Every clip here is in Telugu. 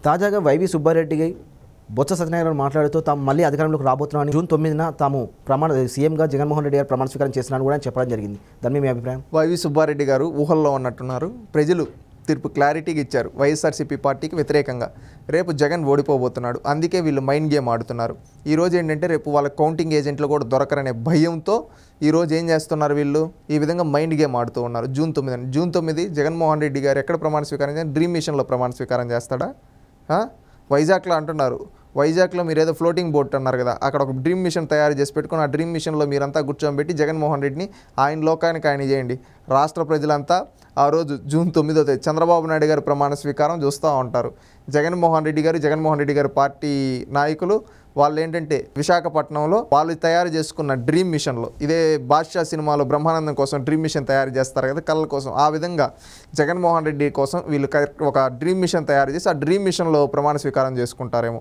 తాజాగా వైవి సుబ్బారెడ్డి బొత్స సత్యనారాయణ గారు మాట్లాడుతూ తాము మళ్ళీ అధికారంలోకి రాబోతున్నామని జూన్ 9న తాము సీఎంగా జగన్మోహన్ రెడ్డి గారు ప్రమాణ స్వీకారం చేస్తున్నారని కూడా చెప్పడం జరిగింది. దాని మీ అభిప్రాయం? వైవి సుబ్బారెడ్డి గారు ఊహల్లో ఉన్నట్టున్నారు. ప్రజలు తీర్పు క్లారిటీగా ఇచ్చారు వైఎస్ఆర్సీపీ పార్టీకి వ్యతిరేకంగా. రేపు జగన్ ఓడిపోబోతున్నాడు, అందుకే వీళ్ళు మైండ్ గేమ్ ఆడుతున్నారు. ఈరోజు ఏంటంటే రేపు వాళ్ళ కౌంటింగ్ ఏజెంట్లు కూడా దొరకరనే భయంతో ఈరోజు ఏం చేస్తున్నారు, వీళ్ళు ఈ విధంగా మైండ్ గేమ్ ఆడుతూ ఉన్నారు. జూన్ 9 జగన్మోహన్ రెడ్డి గారు ఎక్కడ ప్రమాణ స్వీకారం చేస్తారు? డ్రీమ్ మిషన్లో ప్రమాణ స్వీకారం చేస్తాడా? వైజాగ్లో అంటున్నారు. వైజాగ్లో మీరు ఏదో ఫ్లోటింగ్ బోట్ అన్నారు కదా, అక్కడ ఒక డ్రీమ్ మిషన్ తయారు చేసి పెట్టుకుని ఆ డ్రీమ్ మిషన్లో మీరంతా కూర్చోబెట్టి జగన్మోహన్ రెడ్డిని ఆయన లోకానికి ఆయన చేయండి. రాష్ట్ర ప్రజలంతా ఆ రోజు జూన్ 9 చంద్రబాబు నాయుడు గారి ప్రమాణ స్వీకారం చూస్తూ ఉంటారు. జగన్మోహన్ రెడ్డి గారి పార్టీ నాయకులు వాళ్ళు ఏంటంటే విశాఖపట్నంలో వాళ్ళు తయారు చేసుకున్న డ్రీమ్ మిషన్లో, ఇదే బాద్షా సినిమాలో బ్రహ్మానందం కోసం డ్రీమ్ మిషన్ తయారు చేస్తారు కదా కళ్ళ కోసం, ఆ విధంగా జగన్మోహన్ రెడ్డి కోసం వీళ్ళు ఒక డ్రీమ్ మిషన్ తయారు చేసి ఆ డ్రీమ్ మిషన్లో ప్రమాణ స్వీకారం చేసుకుంటారేమో.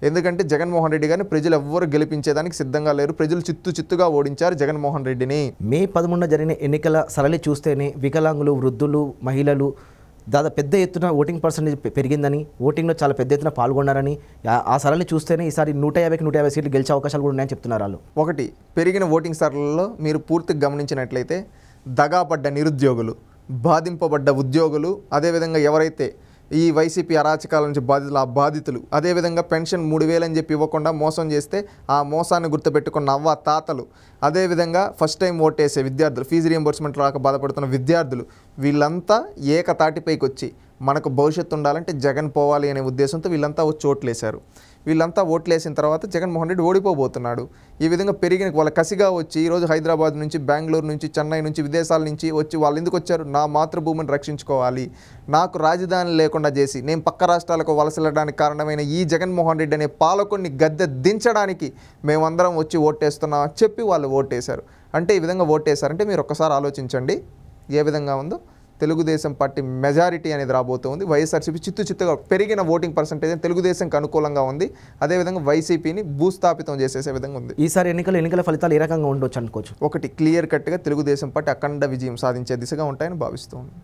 ఎందుకంటే జగన్మోహన్ రెడ్డి గారిని ప్రజలు ఎవ్వరు గెలిపించేదానికి సిద్ధంగా లేరు. ప్రజలు చిత్తుగా ఓడించారు జగన్మోహన్ రెడ్డిని. మే 11 జరిగిన ఎన్నికల సరళి చూస్తేనే వికలాంగులు, వృద్ధులు, మహిళలు దాదాపు పెద్ద ఎత్తున ఓటింగ్ పర్సెంటేజ్ పెరిగిందని, ఓటింగ్లో చాలా పెద్ద ఎత్తున పాల్గొన్నారని, ఆ సరళి చూస్తేనే ఈసారి 150కి 150 సీట్లు గెలిచే అవకాశాలు కూడా ఉన్నాయని చెప్తున్నారు వాళ్ళు. ఒకటి, పెరిగిన ఓటింగ్ సరళిలో మీరు పూర్తిగా గమనించినట్లయితే దగాపడ్డ నిరుద్యోగులు, బాధింపబడ్డ ఉద్యోగులు, అదేవిధంగా ఎవరైతే ఈ వైసీపీ అరాచకాల నుంచి బాధితులు, అదేవిధంగా పెన్షన్ 3000 అని చెప్పి ఇవ్వకుండా మోసం చేస్తే ఆ మోసాన్ని గుర్తుపెట్టుకున్న అవ్వ తాతలు, అదేవిధంగా ఫస్ట్ టైం ఓటేసే విద్యార్థులు, ఫీజు రియంబర్స్మెంట్ రాక బాధపడుతున్న విద్యార్థులు, వీళ్ళంతా ఏకతాటిపైకి వచ్చి మనకు భవిష్యత్తు ఉండాలంటే జగన్ పోవాలి అనే ఉద్దేశంతో వీళ్ళంతా వచ్చి ఓట్లేశారు. వీళ్ళంతా ఓట్లేసిన తర్వాత జగన్మోహన్ రెడ్డి ఓడిపోబోతున్నాడు. ఈ విధంగా పెరిగిన వాళ్ళ కసిగా వచ్చి ఈరోజు హైదరాబాద్ నుంచి, బెంగళూరు నుంచి, చెన్నై నుంచి, విదేశాల నుంచి వచ్చి వాళ్ళు ఎందుకు వచ్చారు? నా మాతృభూమిని రక్షించుకోవాలి, నాకు రాజధాని లేకుండా చేసి నేను పక్క రాష్ట్రాలకు వలసలడానికి కారణమైన ఈ జగన్మోహన్ రెడ్డి అనే పాలకుడిని గద్దె దించడానికి మేమందరం వచ్చి ఓటేస్తున్నాం అని చెప్పి వాళ్ళు ఓటేశారు. అంటే ఈ విధంగా ఓటేశారంటే మీరు ఒక్కసారి ఆలోచించండి ఏ విధంగా ఉందో. తెలుగుదేశం పార్టీ మెజారిటీ అనేది రాబోతుంది. వైఎస్ఆర్సీపీ చిత్తుగా పెరిగిన ఓటింగ్ పర్సెంటేజ్ తెలుగుదేశంకి అనుకూలంగా ఉంది. అదేవిధంగా వైసీపీని భూస్థాపితం చేసేసే విధంగా ఉంది. ఈసారి ఎన్నికల ఫలితాలు ఏ రకంగా ఉండొచ్చు అనుకోవచ్చు? ఒకటి, క్లియర్ కట్గా తెలుగుదేశం పార్టీ అఖండ విజయం సాధించే దిశగా ఉంటాయని భావిస్తూ ఉంది.